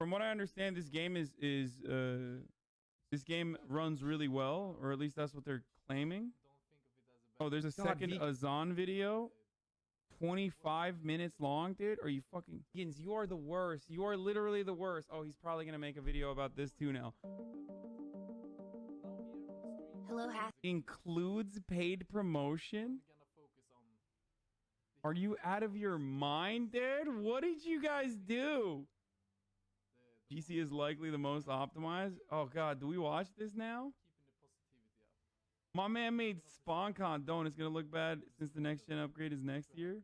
From what I understand, this game this game runs really well, or at least that's what they're claiming. Oh, there's a second Azan video. 25 minutes long, dude. Are you fucking... Vegans, you are the worst. You are literally the worst. Oh, he's probably going to make a video about this too now. Hello, Hasan. Includes paid promotion? Are you out of your mind, dude? What did you guys do? PC is likely the most optimized. Oh, God. Do we watch this now? My man made SpawnCon. Don't. It's going to look bad since the next gen upgrade is next year.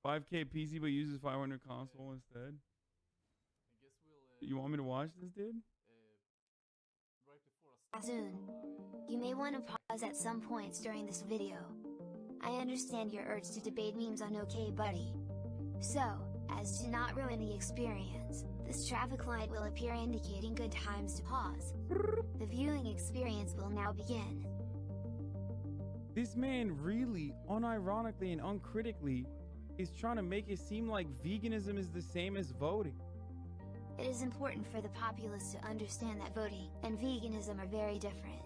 5K PC, but uses 500 console instead. You want me to watch this, dude? AzanU, you may want to pause at some points during this video. I understand your urge to debate memes on OK Buddy. So, as to not ruin the experience, this traffic light will appear indicating good times to pause. The viewing experience will now begin. This man really, unironically and uncritically, is trying to make it seem like veganism is the same as voting. It is important for the populace to understand that voting and veganism are very different.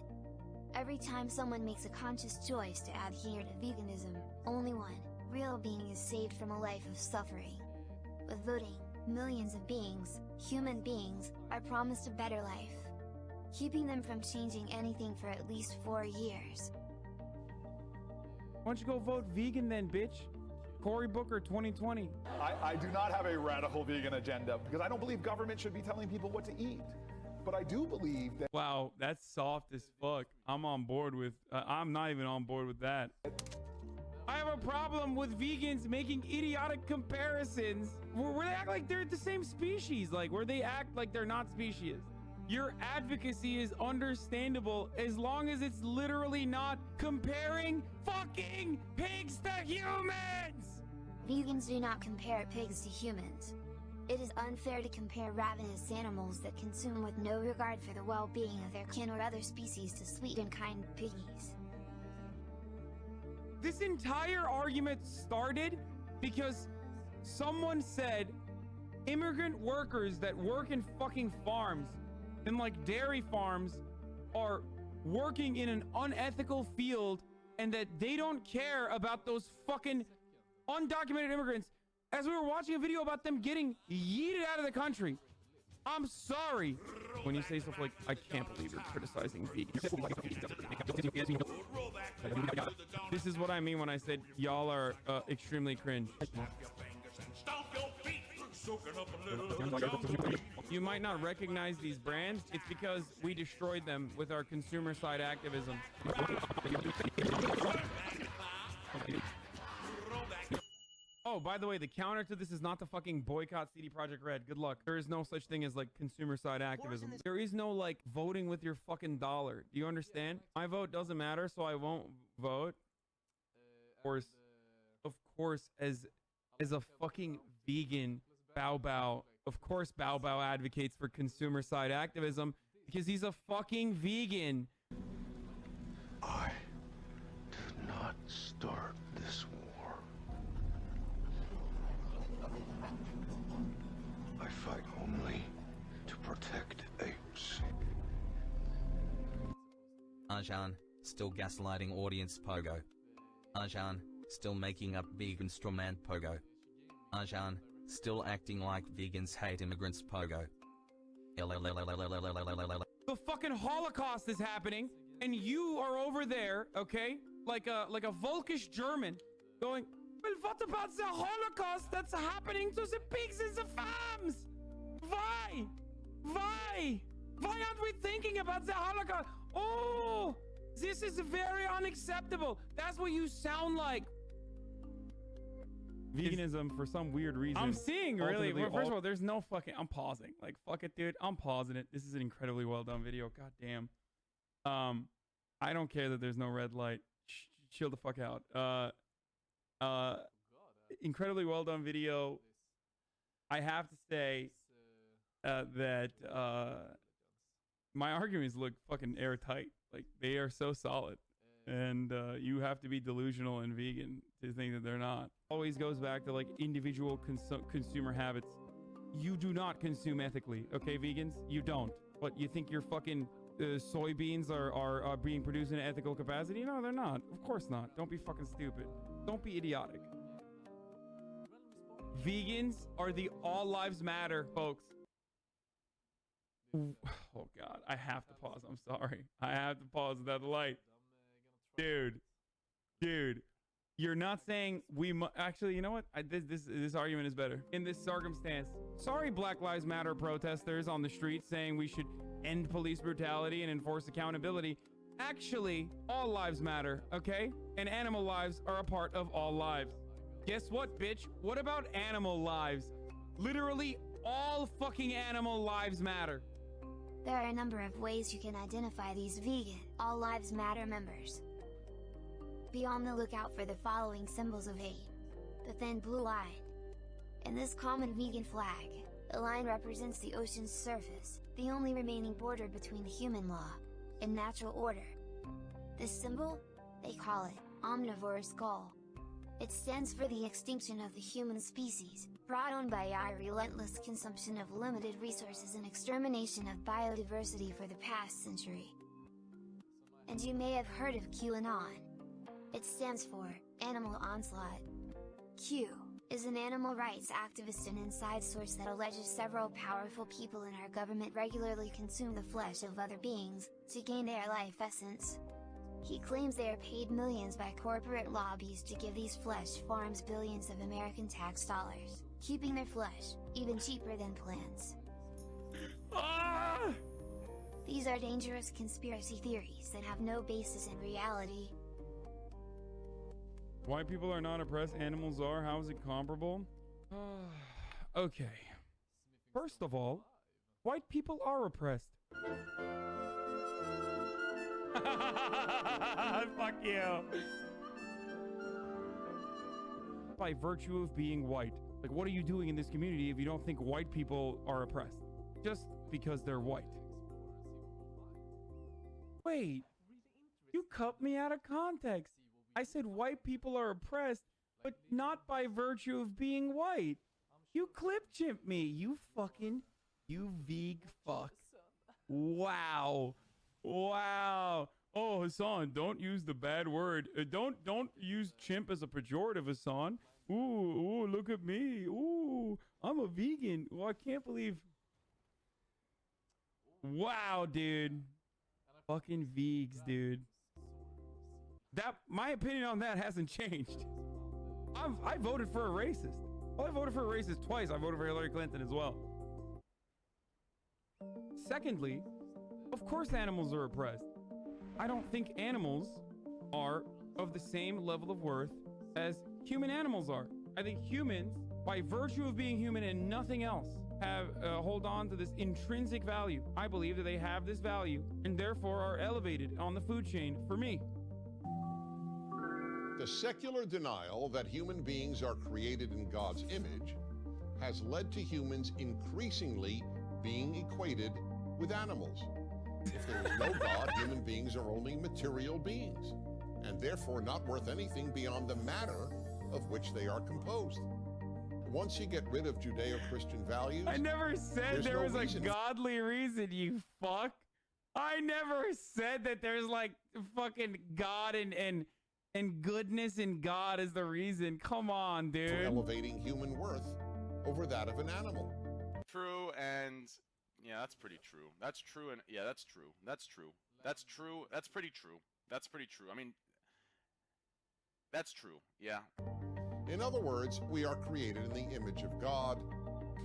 Every time someone makes a conscious choice to adhere to veganism, only one real being is saved from a life of suffering. With voting, millions of beings, human beings, are promised a better life, keeping them from changing anything for at least 4 years. Why don't you go vote vegan then, bitch? Cory Booker 2020. I do not have a radical vegan agenda because I don't believe government should be telling people what to eat. But I do believe that... Wow, that's soft as fuck. I'm on board with... I'm not even on board with that. I have a problem with vegans making idiotic comparisons where they act like they're the same species, like where they act like they're not species. Your advocacy is understandable as long as it's literally not comparing fucking pigs to humans! Vegans do not compare pigs to humans. It is unfair to compare ravenous animals that consume with no regard for the well-being of their kin or other species to sweet and kind piggies. This entire argument started because someone said immigrant workers that work in fucking farms and like dairy farms are working in an unethical field and that they don't care about those fucking undocumented immigrants as we were watching a video about them getting yeeted out of the country. I'm sorry. When you say stuff like, I can't believe you're criticizing vegans. This is what I mean when I said y'all are extremely cringe. You might not recognize these brands. It's because we destroyed them with our consumer side activism. Oh, by the way, the counter to this is not to fucking boycott CD Projekt Red. Good luck. There is no such thing as like consumer side activism. There is no like voting with your fucking dollar. Do you understand? My vote doesn't matter, so I won't vote. Of course, as a fucking vegan, Bao Bao, of course Bao Bao advocates for consumer side activism because he's a fucking vegan. I did not start this war. I fight only to protect apes. Azan, still gaslighting audience pogo. Azan, still making up vegan strawman pogo. Azan, still acting like vegans hate immigrants pogo. The fucking Holocaust is happening and you are over there, okay? Like a Volkish German going, well, what about the Holocaust that's happening to the pigs and the farms? Why? Why? Why aren't we thinking about the Holocaust? Oh, this is very unacceptable. That's what you sound like. Veganism, for some weird reason. I'm seeing really. Well, first of all, there's no fucking. I'm pausing. Like, fuck it, dude. I'm pausing it. This is an incredibly well done video. God damn. I don't care that there's no red light. Chill the fuck out. Incredibly well done video. I have to say that my arguments look fucking airtight. Like, they are so solid. And you have to be delusional and vegan to think that they're not. Always goes back to like individual consumer habits. You do not consume ethically, okay, vegans? You don't. What, you think your fucking soybeans are being produced in an ethical capacity? No, they're not. Of course not. Don't be fucking stupid. Don't be idiotic. Vegans are the all lives matter, folks. Oh God, I have to pause. I'm sorry. I have to pause without the light. Dude, you're not saying we actually, you know what? This argument is better. In this circumstance, sorry, Black Lives Matter protesters on the street saying we should end police brutality and enforce accountability. Actually, all lives matter, okay? And animal lives are a part of all lives. Guess what, bitch? What about animal lives? Literally all fucking animal lives matter. There are a number of ways you can identify these vegan, all lives matter members. Be on the lookout for the following symbols of hate. The thin blue line. In this common vegan flag, the line represents the ocean's surface, the only remaining border between human law and natural order. This symbol? They call it omnivore skull. It stands for the extinction of the human species, brought on by our relentless consumption of limited resources and extermination of biodiversity for the past century. And you may have heard of QAnon. It stands for Animal Onslaught. Q is an animal rights activist and inside source that alleges several powerful people in our government regularly consume the flesh of other beings to gain their life essence. He claims they are paid millions by corporate lobbies to give these flesh farms billions of American tax dollars, keeping their flesh even cheaper than plants. These are dangerous conspiracy theories that have no basis in reality. White people are not oppressed, animals are. How is it comparable? Okay. First of all, white people are oppressed. Fuck you. By virtue of being white. Like, what are you doing in this community if you don't think white people are oppressed? Just because they're white. Wait, you cut me out of context. I said white people are oppressed, but not by virtue of being white. You clip chimp me, you veg fuck. Wow. Wow. Oh, Hasan, don't use the bad word. Don't use chimp as a pejorative, Hasan. Ooh, look at me. Ooh, I'm a vegan. Well, I can't believe. Wow, dude. Fucking vegs, dude. My opinion on that hasn't changed. I voted for a racist. Well, I voted for a racist twice. I voted for Hillary Clinton as well. Secondly, of course animals are oppressed. I don't think animals are of the same level of worth as human animals are. I think humans, by virtue of being human and nothing else, have hold on to this intrinsic value. I believe that they have this value and therefore are elevated on the food chain for me. The secular denial that human beings are created in God's image has led to humans increasingly being equated with animals. If there is no God, human beings are only material beings, and therefore not worth anything beyond the matter of which they are composed. Once you get rid of Judeo-Christian values, I never said there was a godly reason, you fuck. I never said that there's like fucking God and goodness in God is the reason. Come on, dude. For elevating human worth over that of an animal. True, and yeah, that's pretty true. That's true, and yeah, that's true. That's true. That's true. That's pretty true. That's pretty true. I mean, that's true. Yeah. In other words, we are created in the image of God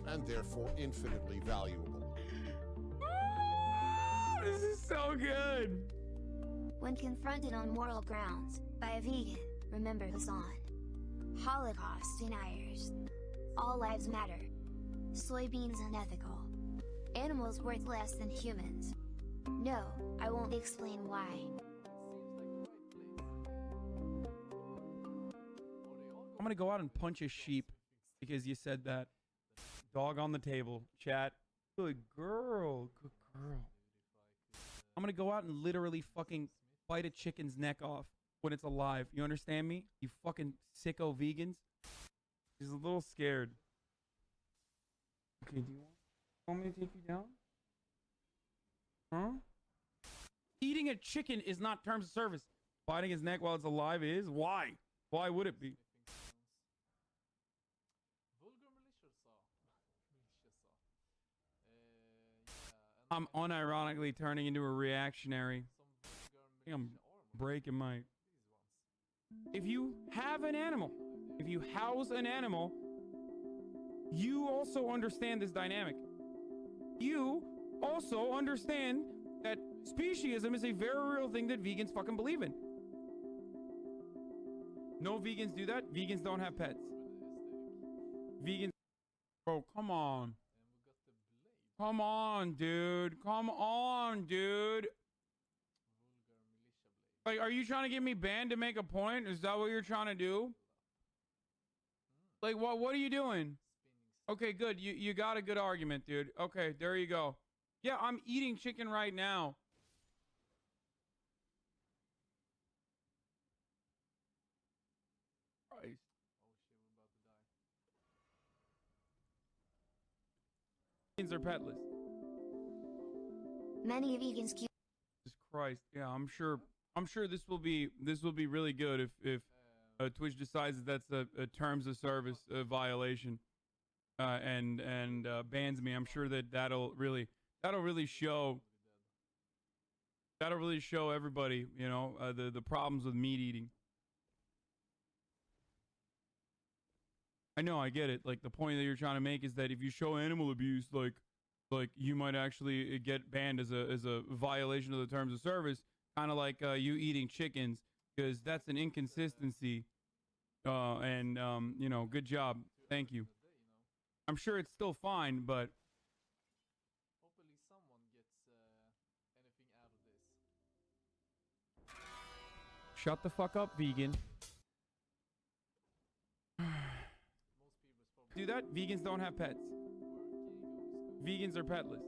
and therefore infinitely valuable. This is so good. When confronted on moral grounds by a vegan, remember Hasan. Holocaust deniers. All lives matter. Soybeans unethical. Animals worth less than humans. No, I won't explain why. I'm gonna go out and punch a sheep because you said that. Dog on the table. Chat. Good girl. Good girl. I'm gonna go out and literally fucking bite a chicken's neck off when it's alive. You understand me? You fucking sicko vegans. He's a little scared. Okay, do you want me to take you down? Huh? Eating a chicken is not terms of service. Biting his neck while it's alive is? Why? Why would it be? I'm unironically turning into a reactionary. I think I'm breaking my... If you have an animal, if you house an animal, you also understand this dynamic. You also understand that speciesism is a very real thing that vegans fucking believe in. No vegans do that. Vegans don't have pets. Vegans... Bro, come on. Come on, dude. Come on, dude. Like, are you trying to get me banned to make a point? Is that what you're trying to do? Like, what are you doing? Okay, good. You got a good argument, dude. Okay, there you go. Yeah, I'm eating chicken right now. Christ. Vegans are petless. Many vegans keep... Jesus Christ. Yeah, I'm sure this will be really good if Twitch decides that that's a terms of service violation and bans me. I'm sure that'll really show everybody, you know, the problems with meat eating. I know, I get it. Like, the point that you're trying to make is that if you show animal abuse, like you might actually get banned as a violation of the terms of service, kind of like you eating chickens, because that's an inconsistency. You know, good job. Thank you. I'm sure it's still fine, but hopefully someone gets anything out of this. shut the fuck up, vegan. Do that? Vegans don't have pets. Vegans are petless.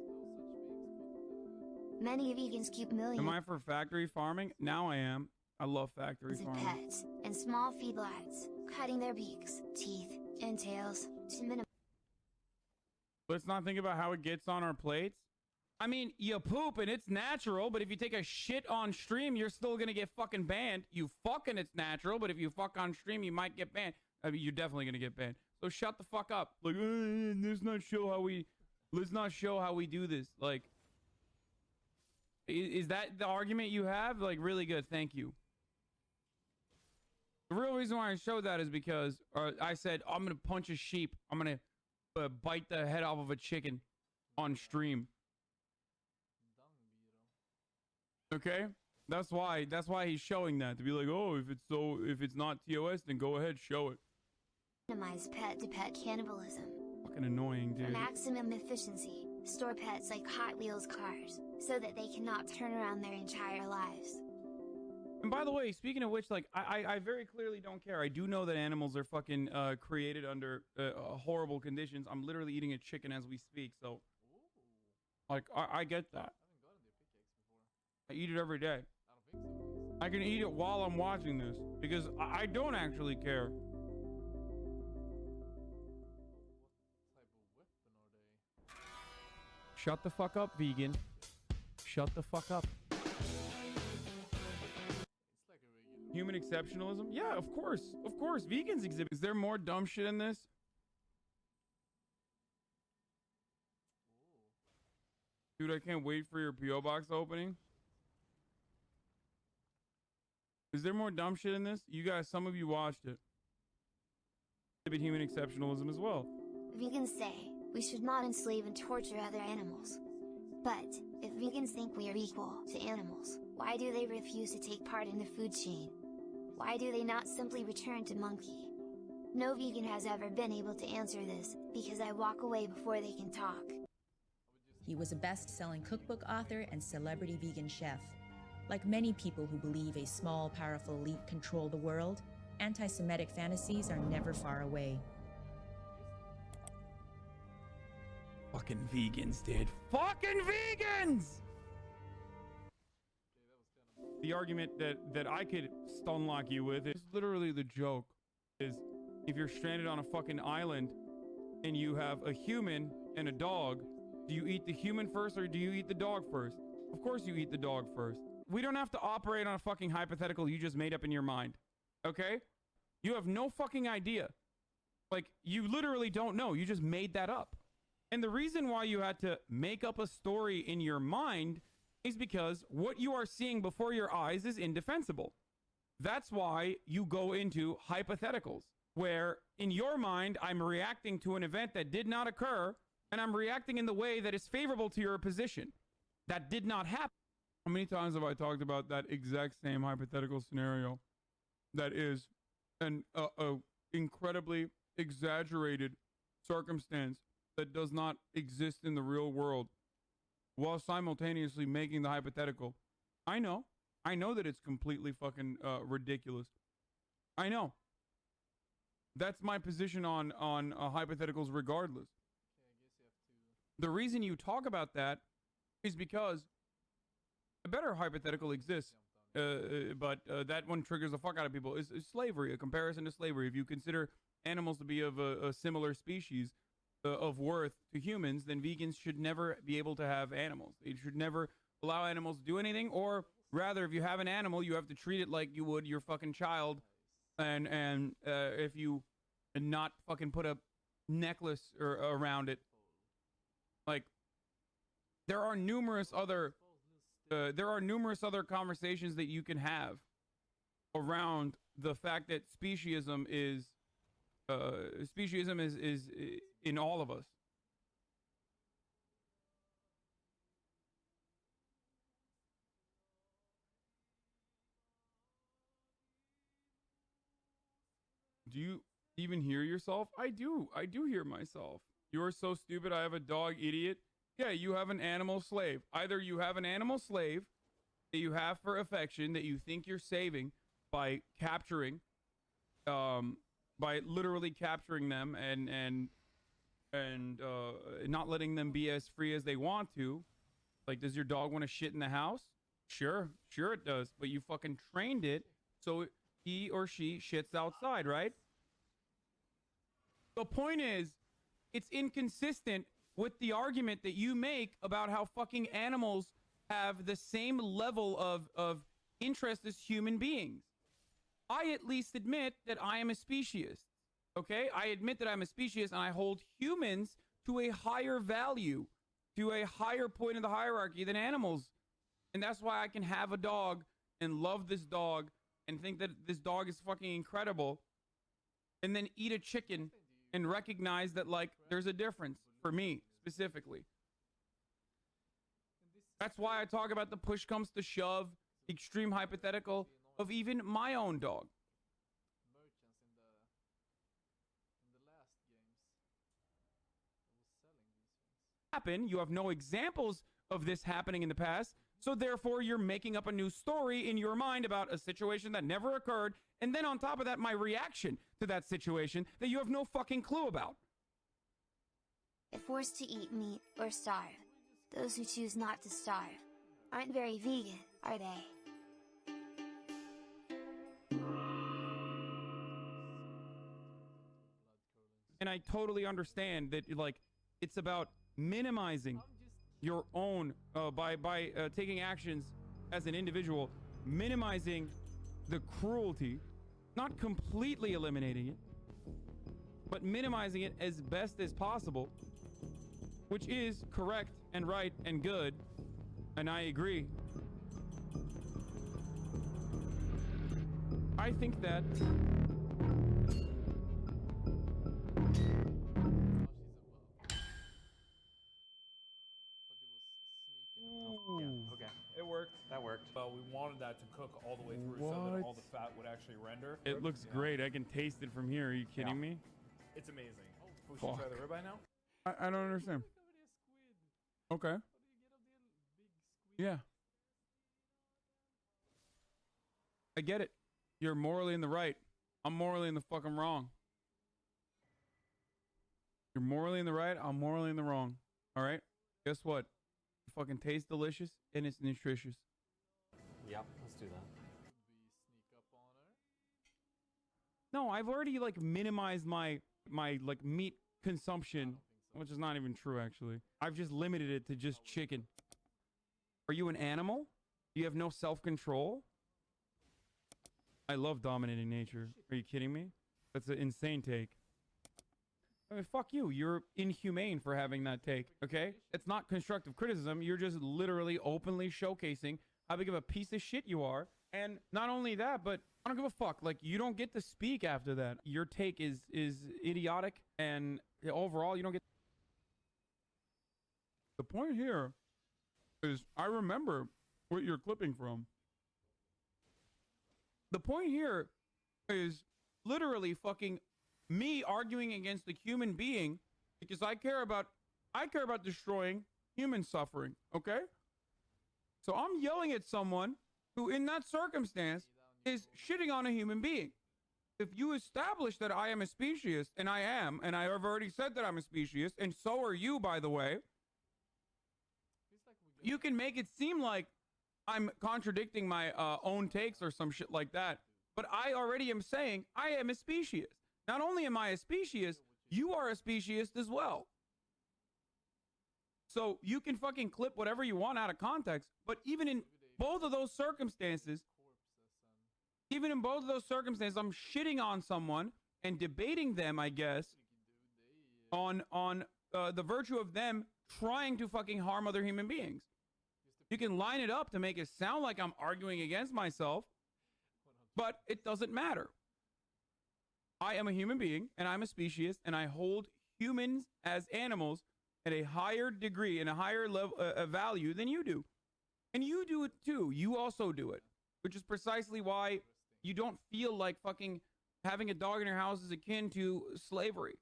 Many vegans keep millions... Am I for factory farming? Now I am. I love factory of farming. pets and small feedlots, cutting their beaks, teeth, and tails to minimize... Let's not think about how it gets on our plates. I mean, you poop and it's natural, but if you take a shit on stream, you're still gonna get fucking banned. You fucking, it's natural, but if you fuck on stream, you might get banned. I mean, you're definitely gonna get banned. So shut the fuck up. Like, let's not show how we do this. Like, is that the argument you have? Like, really good. Thank you. The real reason why I showed that is because I said, I'm going to punch a sheep. I'm going to bite the head off of a chicken on stream. Okay? That's why he's showing that, to be like, oh, if it's not TOS, then go ahead, show it. Minimize pet-to-pet cannibalism. Fucking annoying, dude. For maximum efficiency, store pets like Hot Wheels cars, so that they cannot turn around their entire lives. And by the way, speaking of which, like, I very clearly don't care. I do know that animals are fucking created under horrible conditions. I'm literally eating a chicken as we speak, so... Like, I get that. I eat it every day. I can eat it while I'm watching this, because I don't actually care. Shut the fuck up, vegan. Shut the fuck up. Human exceptionalism? Yeah, of course. Of course. Vegans exhibit. Is there more dumb shit in this? Dude, I can't wait for your P.O. box opening. Is there more dumb shit in this? You guys, some of you watched it. Exhibit human exceptionalism as well. Vegans say we should not enslave and torture other animals. But, if vegans think we are equal to animals, why do they refuse to take part in the food chain? Why do they not simply return to monkey? No vegan has ever been able to answer this, because I walk away before they can talk. He was a best-selling cookbook author and celebrity vegan chef. Like many people who believe a small, powerful elite control the world, anti-Semitic fantasies are never far away. Fucking vegans, dude. Fucking vegans! the argument that I could stun lock you with is literally the joke is if you're stranded on a fucking island and you have a human and a dog, do you eat the human first or do you eat the dog first? Of course you eat the dog first. We don't have to operate on a fucking hypothetical you just made up in your mind. Okay? You have no fucking idea. Like, you literally don't know. You just made that up. And the reason why you had to make up a story in your mind is because what you are seeing before your eyes is indefensible. That's why you go into hypotheticals, where in your mind, I'm reacting to an event that did not occur, and I'm reacting in the way that is favorable to your position. That did not happen. How many times have I talked about that exact same hypothetical scenario that is an incredibly exaggerated circumstance that does not exist in the real world, while simultaneously making the hypothetical? I know that it's completely fucking ridiculous. I know. That's my position on hypotheticals regardless. The reason you talk about that is because a better hypothetical exists, but that one triggers the fuck out of people, is slavery, a comparison to slavery. If you consider animals to be of a similar species of worth to humans, then vegans should never be able to have animals. They should never allow animals to do anything, or rather, if you have an animal, you have to treat it like you would your fucking child, and if you not fucking put a necklace around it. Like, there are numerous other conversations that you can have around the fact that speciesism is in all of us. Do you even hear yourself? I do hear myself. You're so stupid. I have a dog, idiot. Yeah, you have an animal slave. Either you have an animal slave that you have for affection that you think you're saving by capturing, by literally capturing them and not letting them be as free as they want to. Like, does your dog want to shit in the house? Sure it does. But you fucking trained it so he or she shits outside, right? The point is, it's inconsistent with the argument that you make about how fucking animals have the same level of interest as human beings. I at least admit that I am a speciesist. Okay? I admit that I'm a speciesist, and I hold humans to a higher value, to a higher point of the hierarchy than animals. And that's why I can have a dog and love this dog and think that this dog is fucking incredible, and then eat a chicken and recognize that, like, there's a difference for me specifically. That's why I talk about the push comes to shove, extreme hypothetical of even my own dog. Happen. You have no examples of this happening in the past, so therefore you're making up a new story in your mind about a situation that never occurred, and then on top of that, my reaction to that situation that you have no fucking clue about. If forced to eat meat or starve, those who choose not to starve aren't very vegan, are they? And I totally understand that, like, it's about minimizing your own by taking actions as an individual, minimizing the cruelty, not completely eliminating it, but minimizing it as best as possible, which is correct and right and good, and I agree. I think that Okay. It worked. That worked. Well, we wanted that to cook all the way through so that all the fat would actually render. It looks great. I can taste it from here. Are you kidding me? It's amazing. We should try the ribeye now? I don't understand. Okay. Yeah. I get it. You're morally in the right. I'm morally in the fucking wrong. You're morally in the right. I'm morally in the wrong. All right? Guess what? It fucking tastes delicious and it's nutritious. Yep, let's do that. No, I've already like minimized my like meat consumption, which is not even true actually. I've just limited it to just chicken. Are you an animal? Do you have no self-control? I love dominating nature. Are you kidding me? That's an insane take. I mean, fuck you. You're inhumane for having that take, okay? It's not constructive criticism. You're just literally openly showcasing how big of a piece of shit you are. And not only that, but I don't give a fuck. Like, you don't get to speak after that. Your take is idiotic, and overall, you don't get... The point here is I remember what you're clipping from. The point here is literally fucking me arguing against a human being because I care about destroying human suffering, okay? So I'm yelling at someone who in that circumstance is shitting on a human being. If you establish that I am a speciesist, and I am, and I have already said that I'm a speciesist, and so are you, by the way, you can make it seem like I'm contradicting my own takes or some shit like that. But I already am saying I am a speciesist. Not only am I a speciesist, you are a speciesist as well. So you can fucking clip whatever you want out of context, but even in both of those circumstances, I'm shitting on someone and debating them, I guess, on the virtue of them trying to fucking harm other human beings. You can line it up to make it sound like I'm arguing against myself, but it doesn't matter. I am a human being, and I'm a speciesist, and I hold humans as animals at a higher degree and a higher level value than you do. And you do it too. You also do it, which is precisely why you don't feel like fucking having a dog in your house is akin to slavery.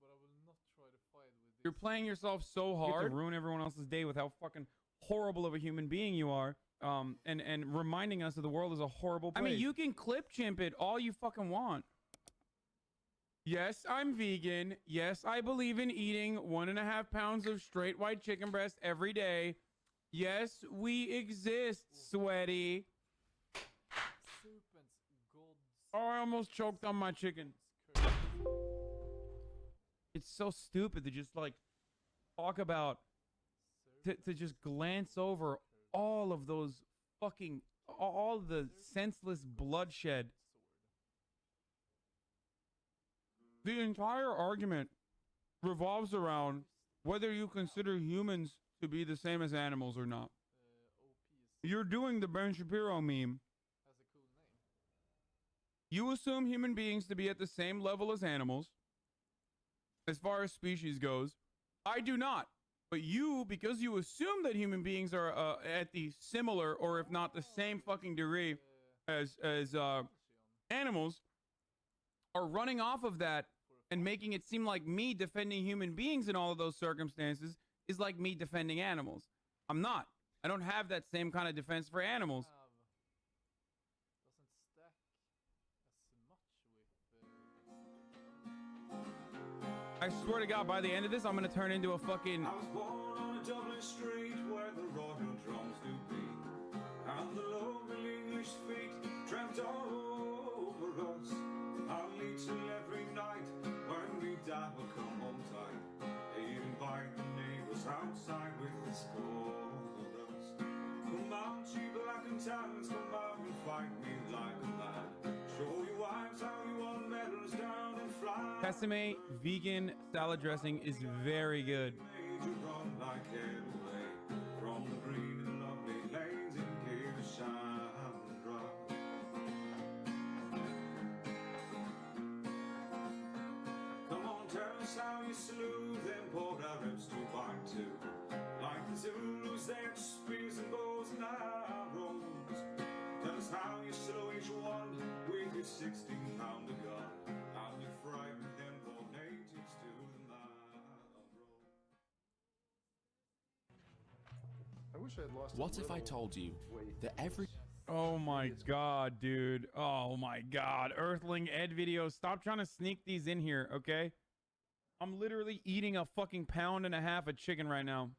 But I will not try to fight with this. You're playing yourself so hard to ruin everyone else's day with how fucking horrible of a human being you are, and reminding us that the world is a horrible place. I mean, you can clip chimp it all you fucking want. Yes, I'm vegan. Yes, I believe in eating 1.5 pounds of straight white chicken breast every day. Yes, we exist, sweaty. Oh, I almost choked on my chicken. It's so stupid to just like talk about, to just glance over all of those fucking, all the senseless bloodshed. The entire argument revolves around whether you consider humans to be the same as animals or not. You're doing the Ben Shapiro meme. You assume human beings to be at the same level as animals as far as species goes. I do not. But you, because you assume that human beings are at the similar or if not the same fucking degree as animals, are running off of that and making it seem like me defending human beings in all of those circumstances is like me defending animals. I'm not. I don't have that same kind of defense for animals. I swear to God, by the end of this, I'm gonna turn into a fucking... I was born on a Dublin street where the royal drums do beat, and the lovely English feet tramped all over us. I'll eat till every night when we die will come home time. They'd invite the neighbours outside with the scolders. Come out, you black and tans, come out and fight me like a man. Show your wives how you want medals down and fly. Sesame vegan salad dressing is very good. Come on, tell us how you slew them poor Arabs to fight too. Like the Zulus, they had spears and bows and arrows. Tell us how you slew each one with your 16-pounder gun. How you frightened them poor natives to the marrow. I wish I had lost. What if I told you that every... Oh my God, dude. Oh my God. Earthling Ed video. Stop trying to sneak these in here, okay? I'm literally eating a fucking 1.5 pounds of chicken right now.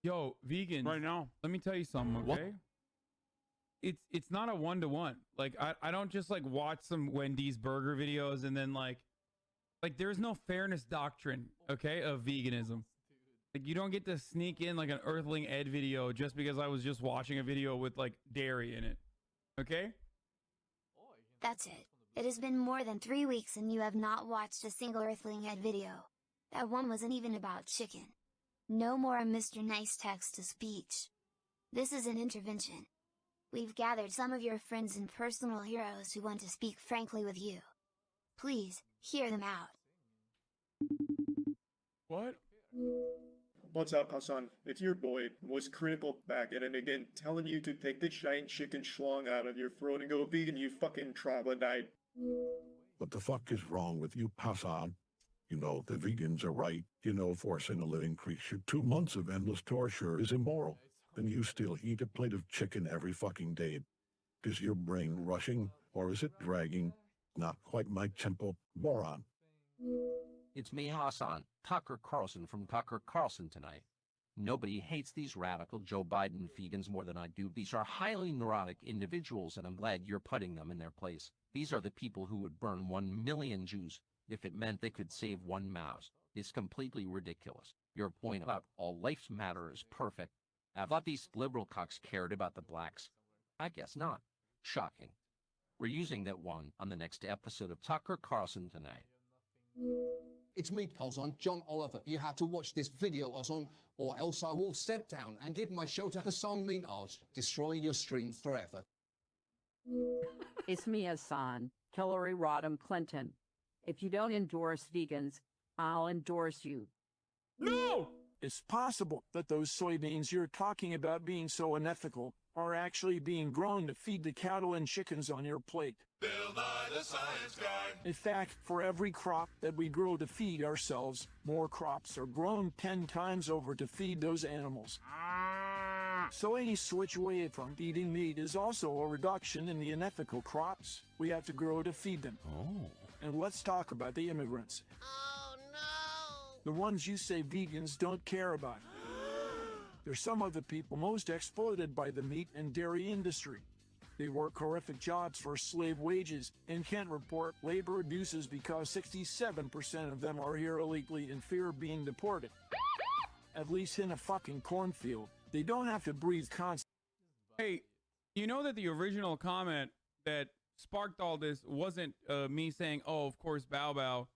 Yo, vegans. Right now. Let me tell you something, okay? It's not a one-to-one. Like I don't just like watch some Wendy's burger videos and then like there's no fairness doctrine, okay, of veganism. Like you don't get to sneak in like an Earthling Ed video just because I was just watching a video with like dairy in it. Okay? That's it. It has been more than 3 weeks and you have not watched a single Earthling Ed video. That one wasn't even about chicken. No more Mr. Nice text-to-speech. This is an intervention. We've gathered some of your friends and personal heroes who want to speak frankly with you. Please, hear them out. What? What's up, Hasan? It's your boy, was critical back at it again, telling you to take the giant chicken schlong out of your throat and go vegan, you fucking troglodyte. What the fuck is wrong with you, Hasan? You know, the vegans are right. You know, forcing a living creature 2 months of endless torture is immoral. And you still eat a plate of chicken every fucking day. Is your brain rushing, or is it dragging? Not quite my tempo, moron. It's me, Hasan, Tucker Carlson from Tucker Carlson Tonight. Nobody hates these radical Joe Biden vegans more than I do. These are highly neurotic individuals, and I'm glad you're putting them in their place. These are the people who would burn 1 million Jews if it meant they could save one mouse. It's completely ridiculous. Your point about all lives matter is perfect. I thought these liberal cocks cared about the blacks. I guess not. Shocking. We're using that one on the next episode of Tucker Carlson Tonight. It's me, Hasan, John Oliver. You have to watch this video, Hasan, or else I will step down and give my show to Hasan Minhaj, destroying your stream forever. It's me, Hasan, Hillary Rodham Clinton. If you don't endorse vegans, I'll endorse you. No! It's possible that those soybeans you're talking about being so unethical are actually being grown to feed the cattle and chickens on your plate. Bill Nye the Science Guy. In fact, for every crop that we grow to feed ourselves, more crops are grown 10 times over to feed those animals. So any switch away from eating meat is also a reduction in the unethical crops we have to grow to feed them. Oh. And let's talk about the immigrants. Oh no! The ones you say vegans don't care about. They're some of the people most exploited by the meat and dairy industry. They work horrific jobs for slave wages and can't report labor abuses because 67% of them are here illegally in fear of being deported. At least in a fucking cornfield, they don't have to breathe constantly. Hey, you know that the original comment that sparked all this wasn't me saying, oh, of course, bow bow.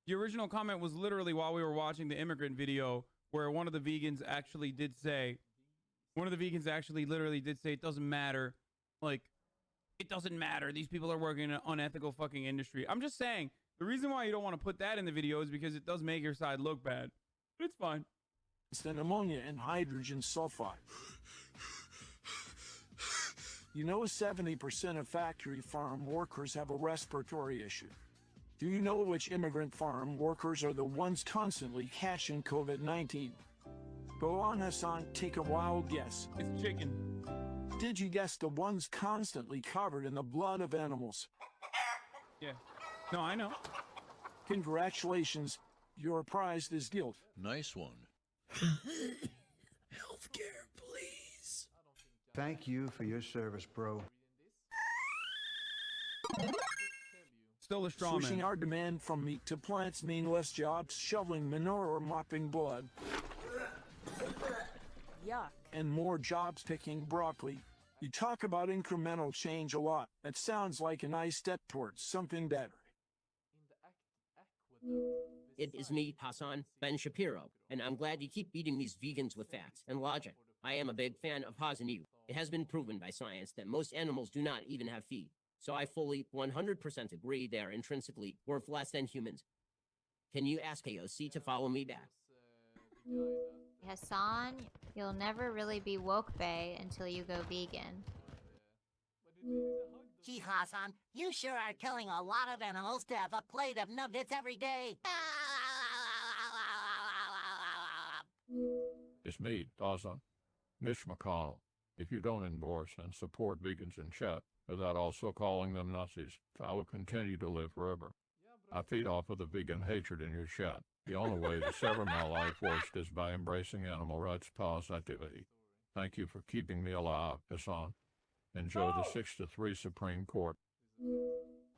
The original comment was literally while we were watching the immigrant video where one of the vegans actually did say, literally did say, it doesn't matter. Like, it doesn't matter. These people are working in an unethical fucking industry. I'm just saying, the reason why you don't want to put that in the video is because it does make your side look bad. But it's fine. Than ammonia and hydrogen sulfide. You know 70% of factory farm workers have a respiratory issue. Do you know which immigrant farm workers are the ones constantly catching COVID-19? Go on, Hasan, take a wild guess. It's chicken. Did you guess the ones constantly covered in the blood of animals? Yeah. No, I know. Congratulations. Your prize is guilt. Nice one. Healthcare, please. Thank you for your service, bro. Still a straw man. Switching our demand from meat to plants mean less jobs shoveling manure or mopping blood. Yuck. And more jobs picking broccoli. You talk about incremental change a lot. That sounds like a nice step towards something better. It is me, Hasan, Ben Shapiro, and I'm glad you keep beating these vegans with facts and logic. I am a big fan of AzanU. It has been proven by science that most animals do not even have feet. So I fully, 100% agree they are intrinsically worth less than humans. Can you ask AOC to follow me back? Hasan, you'll never really be woke bae until you go vegan. Gee, Hasan, you sure are killing a lot of animals to have a plate of nuggets every day. It's me, Hasan, Mitch McConnell. If you don't endorse and support vegans in chat, without also calling them Nazis, I will continue to live forever. I feed off of the vegan hatred in your chat. The only way to sever my life force is by embracing animal rights positivity. Thank you for keeping me alive, Hasan. Enjoy the 6-3 Supreme Court.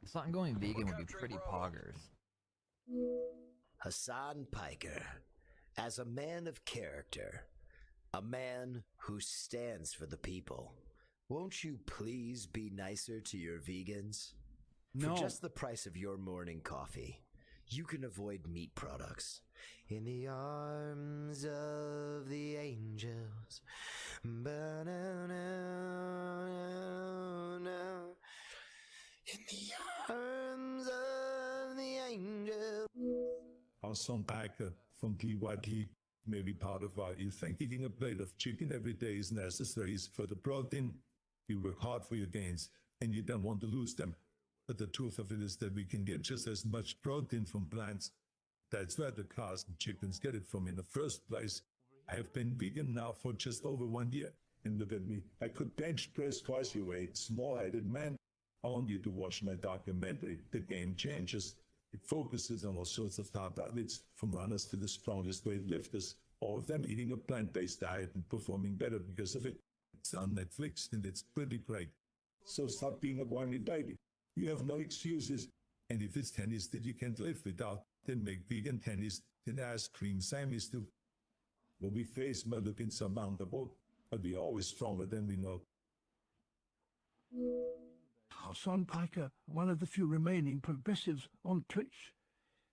Hasan going vegan would be pretty poggers. Hasan Piker, as a man of character, a man who stands for the people, won't you please be nicer to your vegans? No. For just the price of your morning coffee, you can avoid meat products. In the arms of the angels. In the arms of the angels. Hasan Piker from PYT may be part of why you think eating a plate of chicken every day is necessary for the protein. You work hard for your gains, and you don't want to lose them. But the truth of it is that we can get just as much protein from plants. That's where the cows and chickens get it from in the first place. I have been vegan now for just over 1 year. And look at me, I could bench press twice your weight, small-headed man. I want you to watch my documentary, The Game Changers. It focuses on all sorts of top athletes, from runners to the strongest weightlifters, all of them eating a plant-based diet and performing better because of it. It's on Netflix and it's pretty great. So stop being a whiny baby. You have no excuses. And if it's tennis that you can't live without, then make vegan tennis and ice cream Sammys too. When we face may look insurmountable, but we are always stronger than we know. Hasan Piker, one of the few remaining progressives on Twitch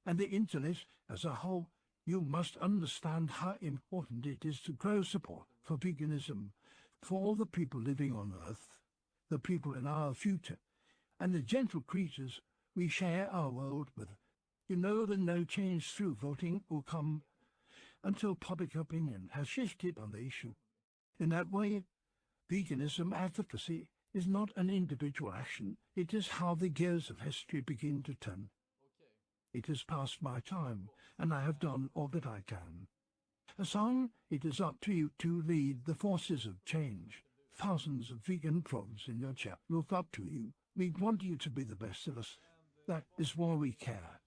and the internet as a whole, you must understand how important it is to grow support for veganism, for all the people living on Earth, the people in our future, and the gentle creatures we share our world with. You know that no change through voting will come until public opinion has shifted on the issue. In that way, veganism advocacy is not an individual action, it is how the gears of history begin to turn. It has passed my time, and I have done all that I can. Hasan, it is up to you to lead the forces of change. Thousands of vegan frogs in your chat look up to you. We want you to be the best of us. That is why we care.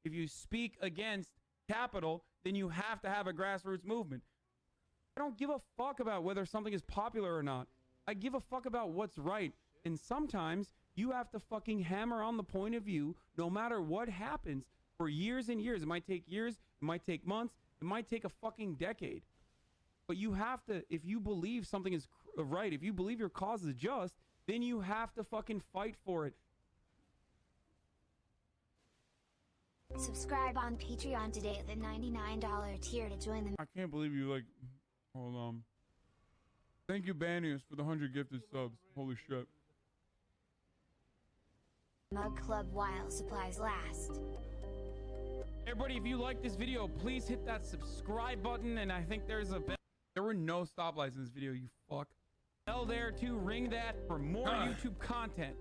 If you speak against capital, then you have to have a grassroots movement. I don't give a fuck about whether something is popular or not. I give a fuck about what's right. And sometimes you have to fucking hammer on the point of view no matter what happens for years and years. It might take years, it might take months, it might take a fucking decade. But you have to, if you believe something is right, if you believe your cause is just, then you have to fucking fight for it. Subscribe on Patreon today at the $99 tier to join the I can't believe you, like, hold on. Thank you, Banius, for the 100 gifted subs. Holy shit. Mug Club while supplies last. Everybody, if you like this video, please hit that subscribe button, and I think there's a bell. There were no stoplights in this video, you fuck. Bell there to ring that for more YouTube content.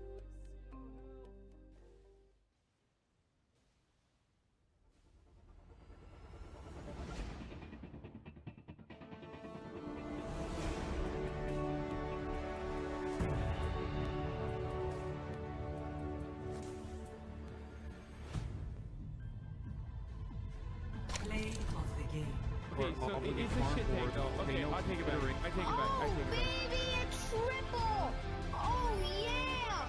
Okay, so it's a shit take though. Okay, I'll take it back. I take it back. I take it back. Baby, a triple! Oh yeah!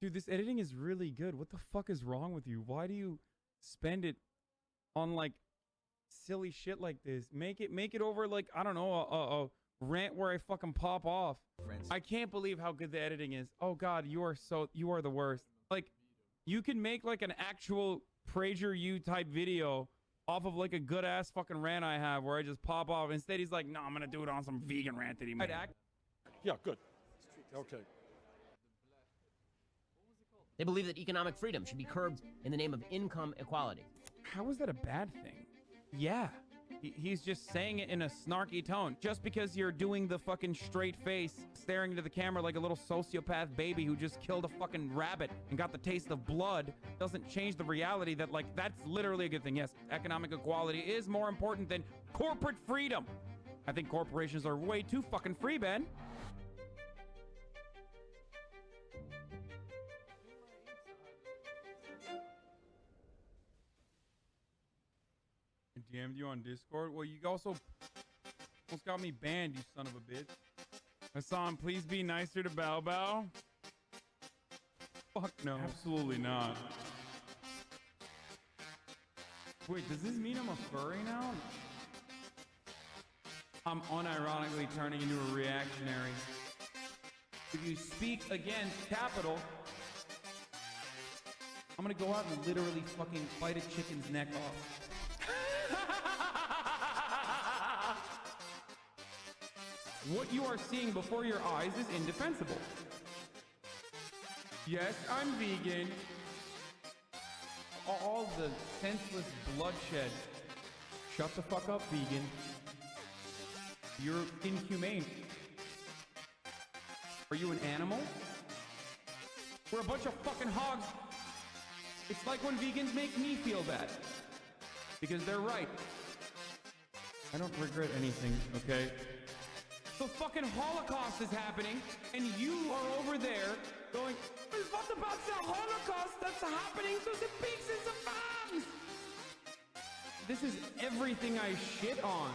Dude, this editing is really good. What the fuck is wrong with you? Why do you spend it on like silly shit like this? Make it over like, I don't know, a rant where I fucking pop off. I can't believe how good the editing is. Oh god, you are the worst. Like, you can make like an actual PragerU type video off of like a good ass fucking rant I have where I just pop off. Instead, he's like, no, I'm gonna do it on some vegan rant that he made. Yeah, good. Okay. They believe that economic freedom should be curbed in the name of income equality. How is that a bad thing? Yeah. He's just saying it in a snarky tone. Just because you're doing the fucking straight face, staring into the camera like a little sociopath baby who just killed a fucking rabbit and got the taste of blood, doesn't change the reality that, like, that's literally a good thing. Yes, economic equality is more important than corporate freedom. I think corporations are way too fucking free, Ben. I DM'd you on Discord. Well, you also almost got me banned, you son of a bitch. Hasan, please be nicer to Bao Bao. Fuck no. Absolutely not. Wait, does this mean I'm a furry now? I'm unironically turning into a reactionary. If you speak against capital, I'm gonna go out and literally fucking bite a chicken's neck off. What you are seeing before your eyes is indefensible. Yes, I'm vegan. All the senseless bloodshed. Shut the fuck up, vegan. You're inhumane. Are you an animal? We're a bunch of fucking hogs. It's like when vegans make me feel bad. Because they're right. I don't regret anything, okay? The fucking Holocaust is happening, and you are over there going, what about the Holocaust that's happening to the pigs and the farms? This is everything I shit on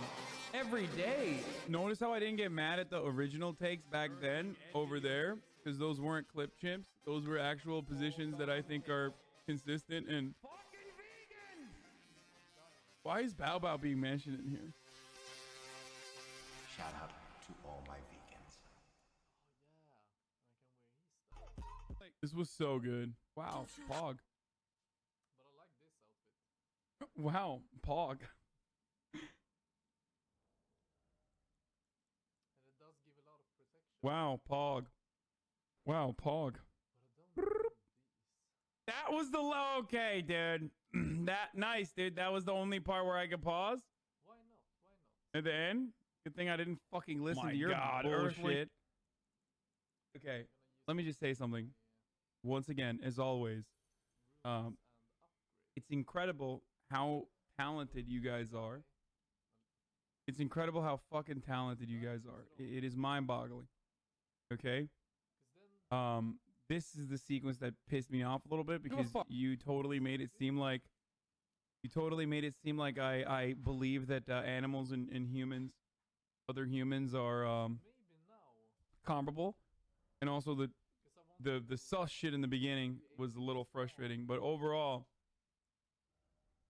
every day. Notice how I didn't get mad at the original takes back then over there, because those weren't clip chimps. Those were actual positions that I think are consistent. And why is Bao Bao being mentioned in here? Shout out to all my vegans. This was so good. Wow, Pog. Wow, Pog. Wow, Pog. Wow, Pog. That was the low. Okay, dude. That nice, dude. That was the only part where I could pause. Why not? At the end. Good thing I didn't fucking listen to your bullshit. Okay, let me just say something. Once again, as always, it's incredible how talented you guys are. It's incredible how fucking talented you guys are. It is mind-boggling. Okay? This is the sequence that pissed me off a little bit because you totally made it seem like I believe that animals and humans, other humans are comparable, and also the sus shit in the beginning was a little frustrating, but overall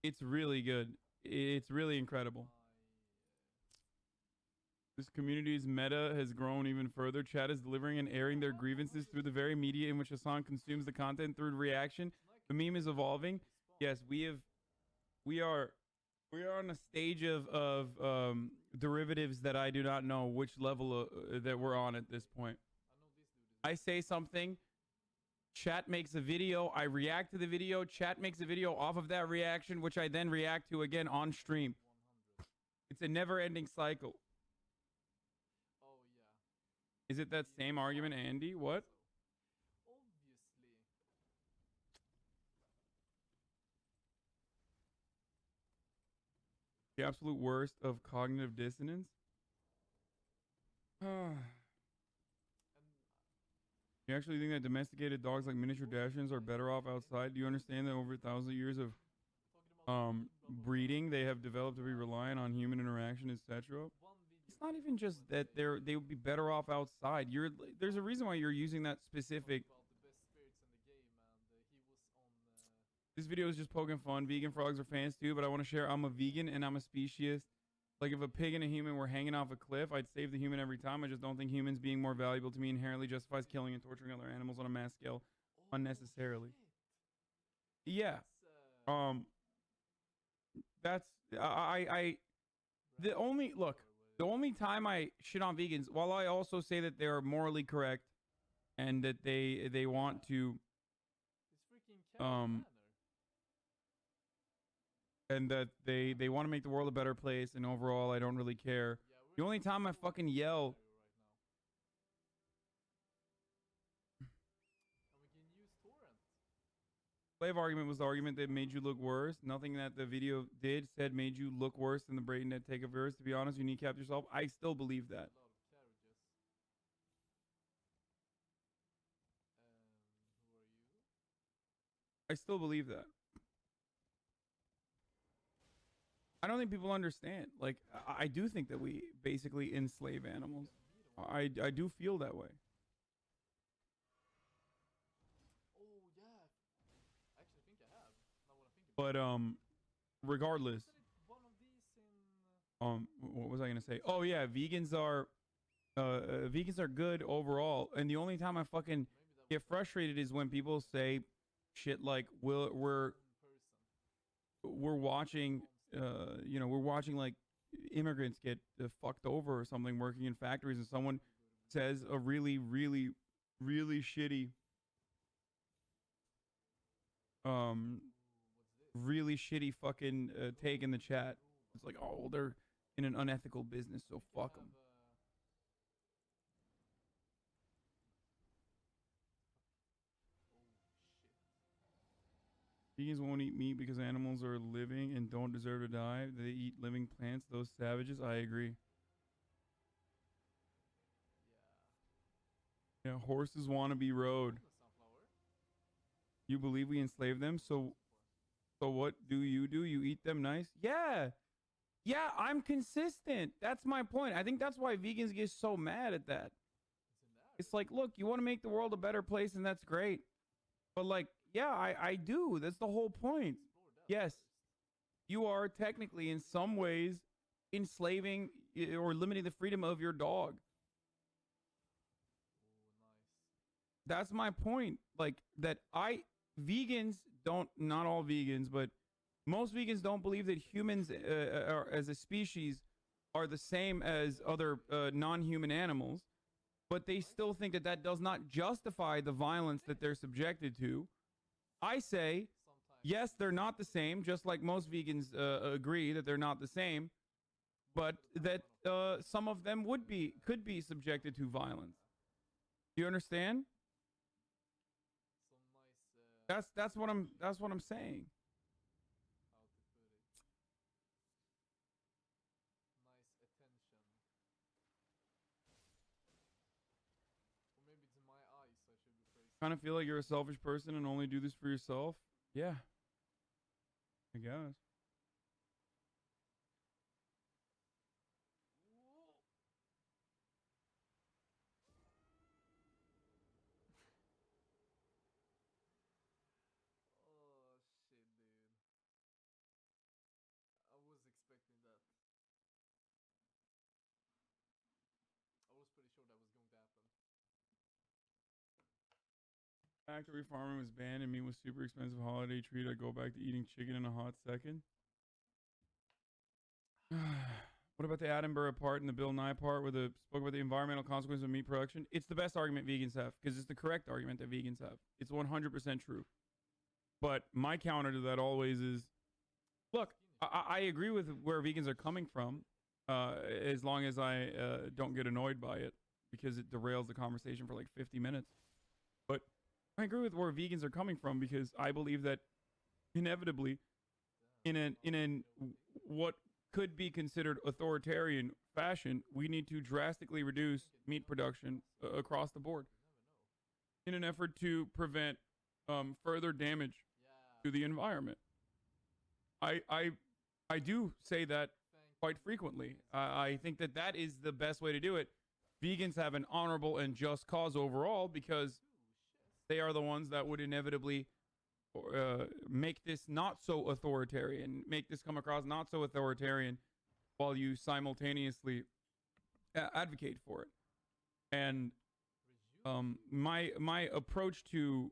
it's really good. It's really incredible. This community's meta has grown even further. Chat is delivering and airing their grievances through the very media in which Hasan consumes the content through reaction. The meme is evolving. Yes, we are on a stage of derivatives that I do not know which level that we're on at this point. I say something, chat makes a video, I react to the video, chat makes a video off of that reaction, which I then react to again on stream. It's a never-ending cycle. Is it that same argument, Andy? What? The absolute worst of cognitive dissonance? You actually think that domesticated dogs like miniature Dachshunds are better off outside? Do you understand that over 1,000 years of breeding, they have developed to be reliant on human interaction, etc.? It's not even just that they would be better off outside. There's a reason why you're using that specific. This video is just poking fun. Vegan frogs are fans too, but I want to share. I'm a vegan and I'm a speciesist. Like if a pig and a human were hanging off a cliff, I'd save the human every time. I just don't think humans being more valuable to me inherently justifies killing and torturing other animals on a mass scale unnecessarily. Yeah. That's the only time I shit on vegans, while I also say that they are morally correct and that they want to and that they want to make the world a better place, and overall I don't really care. The only time I fucking yell Slave argument was the argument that made you look worse. Nothing that the video said made you look worse than the brain dead take of yours. To be honest, you kneecapped yourself. I still believe that. I still believe that. I don't think people understand. Like, I do think that we basically enslave animals. I do feel that way. But regardless, what was I gonna say? Oh yeah, vegans are good overall. And the only time I fucking get frustrated is when people say shit like we're watching we're watching like immigrants get fucked over or something working in factories, and someone says a really shitty fucking take in the chat. It's like, oh well, they're in an unethical business, so fuck them. Vegans won't eat meat because animals are living and don't deserve to die. They eat living plants, those savages. I agree. Yeah, horses want to be rode. You believe we enslave them, so what do? You eat them nice? Yeah. Yeah, I'm consistent. That's my point. I think that's why vegans get so mad at that. It's like, look, you want to make the world a better place, and that's great. But like, yeah, I do. That's the whole point. Yes, you are technically in some ways enslaving or limiting the freedom of your dog. That's my point. Like that vegans don't, not all vegans, but most vegans don't believe that humans as a species are the same as other non-human animals, but they still think that that does not justify the violence that they're subjected to. I say, yes, they're not the same, just like most vegans agree that they're not the same, but that some of them could be subjected to violence. Do you understand? That's what I'm saying. Kind of feel like you're a selfish person and only do this for yourself? Yeah. I guess. Factory farming was banned and meat was super expensive holiday treat. I go back to eating chicken in a hot second. What about the Attenborough part and the Bill Nye part where the spoke about the environmental consequences of meat production? It's the best argument vegans have because it's the correct argument that vegans have. It's 100% true. But my counter to that always is, look, I agree with where vegans are coming from as long as I don't get annoyed by it because it derails the conversation for like 50 minutes. But I agree with where vegans are coming from because I believe that inevitably in what could be considered authoritarian fashion, we need to drastically reduce meat production across the board in an effort to prevent further damage to the environment. I do say that quite frequently. I think that is the best way to do it. Vegans have an honorable and just cause overall because they are the ones that would inevitably make this not so authoritarian, make this come across not so authoritarian, while you simultaneously advocate for it. And my approach to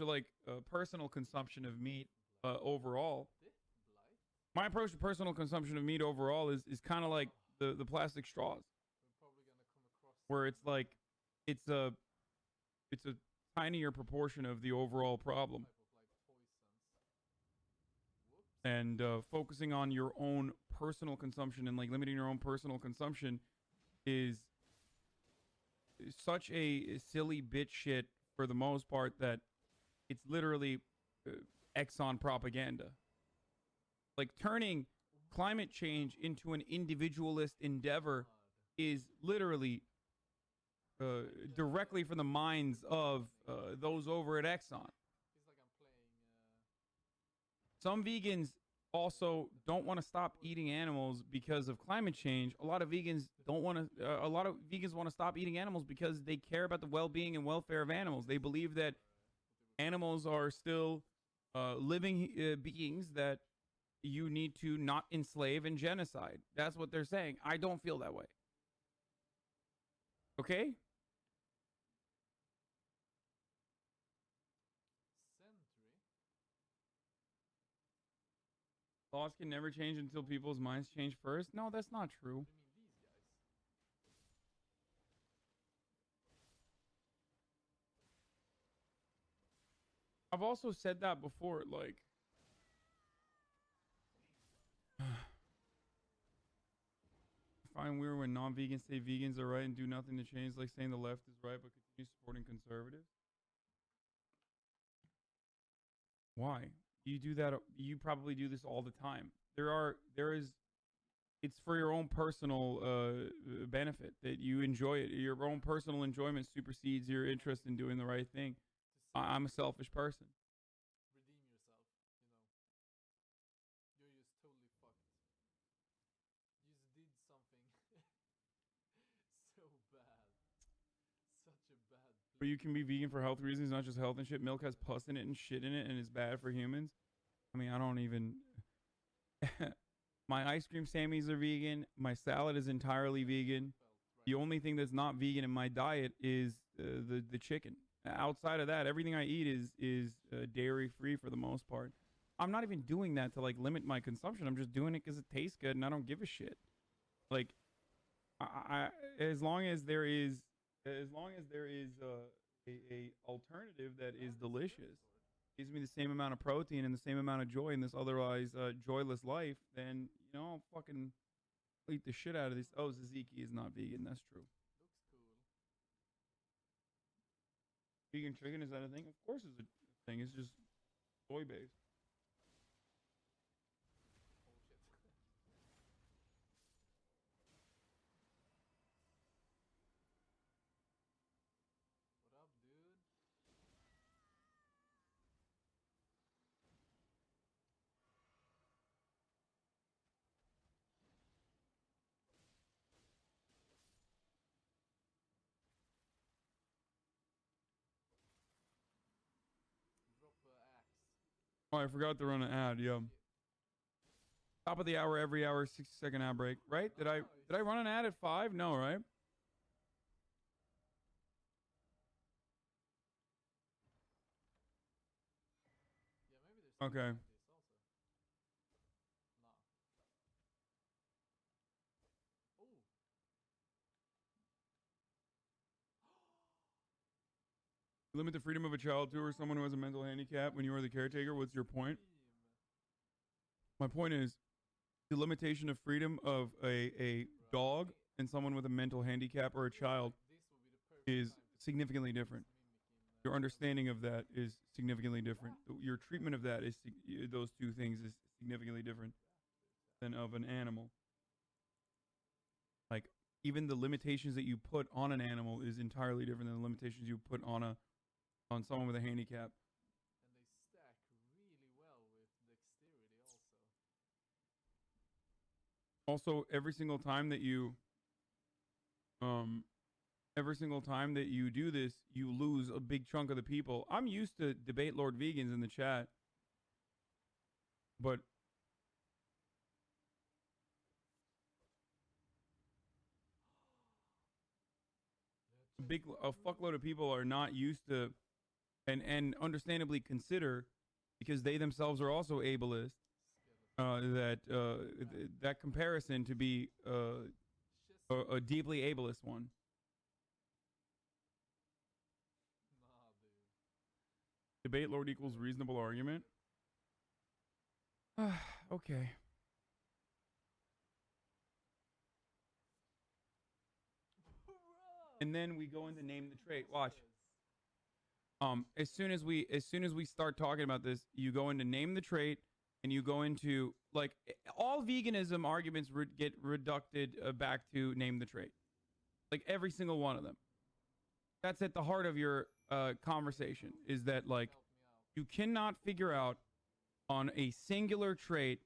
like personal consumption of meat overall, my approach to personal consumption of meat overall is kind of like the plastic straws, where it's like it's a tinier proportion of the overall problem. And focusing on your own personal consumption and like limiting your own personal consumption is such a silly bitch shit for the most part that it's literally Exxon propaganda. Like turning climate change into an individualist endeavor is literally directly from the minds of those over at Exxon. Some vegans also don't want to stop eating animals because of climate change. A lot of vegans want to stop eating animals because they care about the well-being and welfare of animals. They believe that animals are still living beings that you need to not enslave and genocide. That's what they're saying. I don't feel that way. Okay? Laws can never change until people's minds change first. No, that's not true. I've also said that before, like, I find weird when non-vegans say vegans are right and do nothing to change, like saying the left is right but continue supporting conservatives. Why? You do that, you probably do this all the time. It's for your own personal benefit that you enjoy it. Your own personal enjoyment supersedes your interest in doing the right thing. I'm a selfish person. Redeem yourself, You're just totally fucked. You just did something so bad. Such a bad. But you can be vegan for health reasons, not just health and shit. Milk has pus in it and shit in it and it's bad for humans. I mean, I don't even... My ice cream Sammys are vegan. My salad is entirely vegan. The only thing that's not vegan in my diet is the chicken. Outside of that, everything I eat is dairy free for the most part. I'm not even doing that to like limit my consumption. I'm just doing it because it tastes good and I don't give a shit. Like, as long as there is a alternative that is delicious, gives me the same amount of protein and the same amount of joy in this otherwise joyless life, then I'll fucking eat the shit out of this. Oh, tzatziki is not vegan. That's true. Looks cool. Vegan chicken, is that a thing? Of course it's a thing. It's just soy based. What up, dude? Drop axe. Oh, I forgot to run an ad. Yeah. Top of the hour, every hour, 60-second ad break. Right? Did I run an ad at 5? No, right? Yeah, maybe there's something Okay. like this also. No. Oh. Limit the freedom of a child to or someone who has a mental handicap when you are the caretaker. What's your point? My point is the limitation of freedom of a dog and someone with a mental handicap or a child is significantly different. Your understanding of that is significantly different. Your treatment of that is those two things is significantly different than of an animal. Like even the limitations that you put on an animal is entirely different than the limitations you put on someone with a handicap. And they stack really well with dexterity also. Also, every single time that you do this, you lose a big chunk of the people. I'm used to debate Lord Vegans in the chat, but a fuckload of people are not used to and understandably consider, because they themselves are also ableist, that comparison to be a deeply ableist one. Debate Lord equals reasonable argument. Okay. And then we go into name the trait. Watch. As soon as we start talking about this, you go into name the trait, and you go into like all veganism arguments get reducted back to name the trait, like every single one of them. That's at the heart of your conversation, is that like you cannot figure out on a singular trait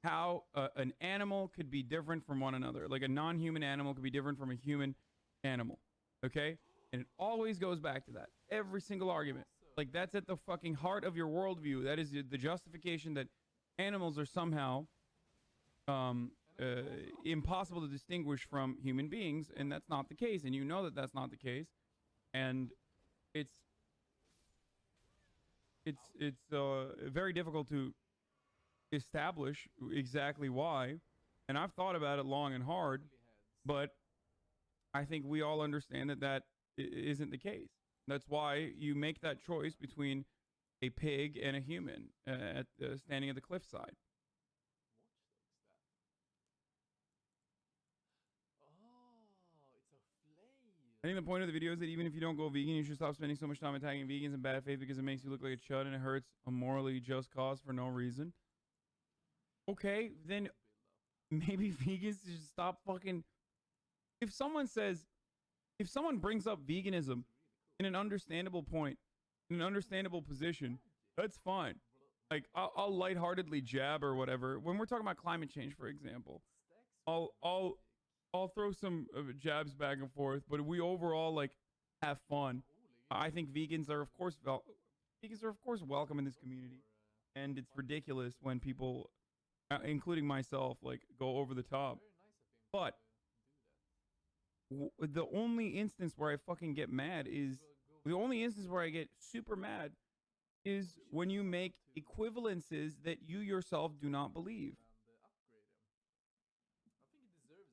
how an animal could be different from one another. Like a non-human animal could be different from a human animal. Okay? And it always goes back to that. Every single argument. Like that's at the fucking heart of your worldview. That is the justification that animals are somehow impossible to distinguish from human beings, and that's not the case. And you know that that's not the case. And it's very difficult to establish exactly why. And I've thought about it long and hard, but I think we all understand that that isn't the case. That's why you make that choice between a pig and a human standing at the cliffside. I think the point of the video is that even if you don't go vegan, you should stop spending so much time attacking vegans in bad faith because it makes you look like a chud and it hurts a morally just cause for no reason. Okay, then maybe vegans should stop fucking... If someone brings up veganism in an understandable point, in an understandable position, that's fine. Like, I'll lightheartedly jab or whatever. When we're talking about climate change, for example, I'll throw some jabs back and forth, but we overall like have fun. I think vegans are of course welcome in this community, and it's ridiculous when people, including myself, like go over the top. But the only instance where I fucking get mad is the only instance where I get super mad is when you make equivalences that you yourself do not believe.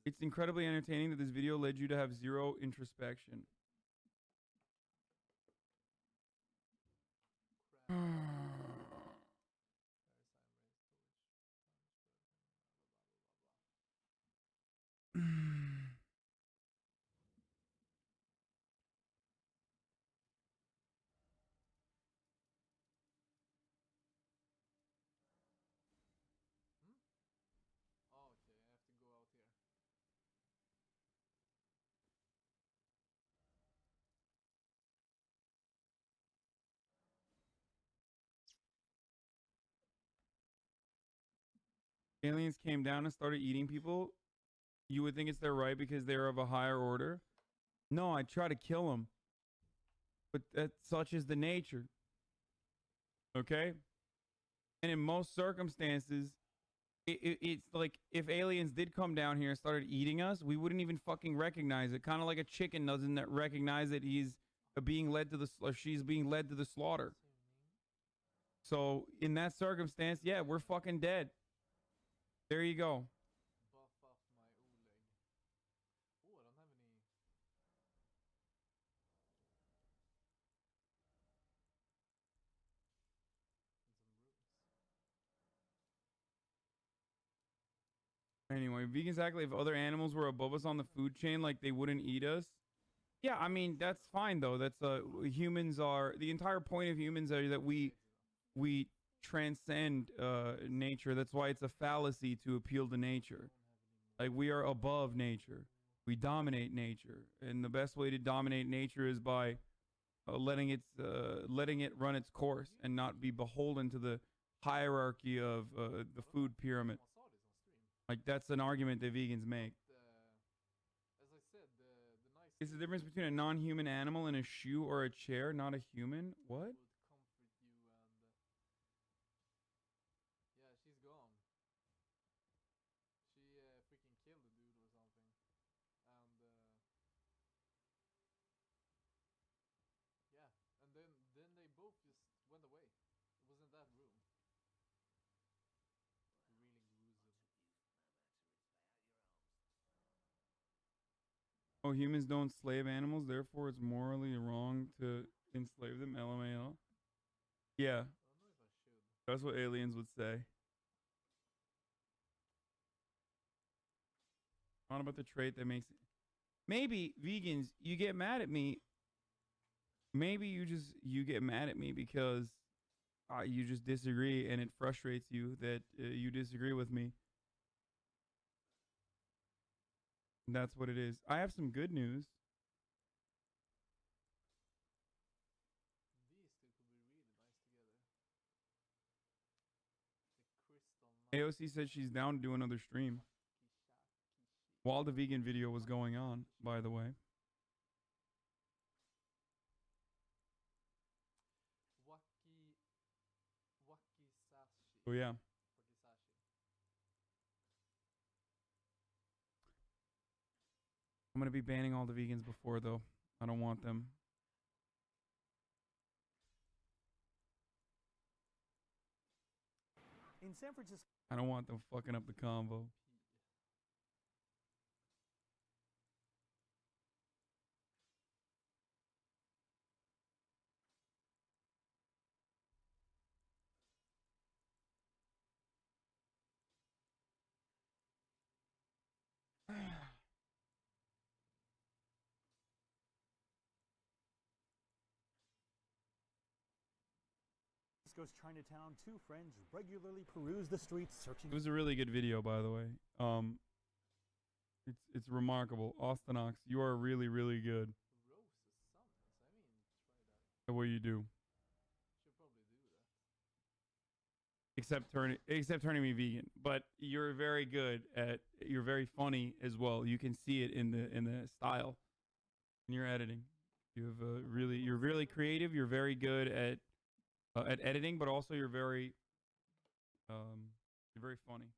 It's incredibly entertaining that this video led you to have zero introspection. Aliens came down and started eating people, you would think it's their right because they're of a higher order. No, I'd try to kill them. But such is the nature. Okay? And in most circumstances, it's like if aliens did come down here and started eating us, we wouldn't even fucking recognize it. Kind of like a chicken doesn't recognize that he's being led to she's being led to the slaughter. So in that circumstance, yeah, we're fucking dead. There you go. Anyway, vegans act like if other animals were above us on the food chain, like they wouldn't eat us. Yeah, I mean, that's fine though. That's humans are, the entire point of humans are that we transcend nature. That's why it's a fallacy to appeal to nature. Like we are above nature. We dominate nature. And the best way to dominate nature is by letting it run its course and not be beholden to the hierarchy of the food pyramid. Like that's an argument that vegans make. Is the difference between a non-human animal and a shoe or a chair not a human? What? Oh, humans don't slave animals, therefore it's morally wrong to enslave them. LMAO. Yeah. That's what aliens would say. Not about the trait that makes it. Maybe vegans, you get mad at me. maybe you get mad at me because you just disagree and it frustrates you that you disagree with me. That's what it is. I have some good news. AOC said she's down to do another stream. While the vegan video was going on, by the way. Oh yeah. I'm gonna be banning all the vegans before though. I don't want them. In San Francisco. I don't want them fucking up the convo. Francisco's Chinatown, two friends regularly peruse the streets searching. It was a really good video, by the way. It's remarkable. Ostonox, you are really, really good at what you do. Except turning me vegan. But you're very good at. You're very funny as well. You can see it in the style, in your editing. You have you're really creative. You're very good at editing, but also you're very funny.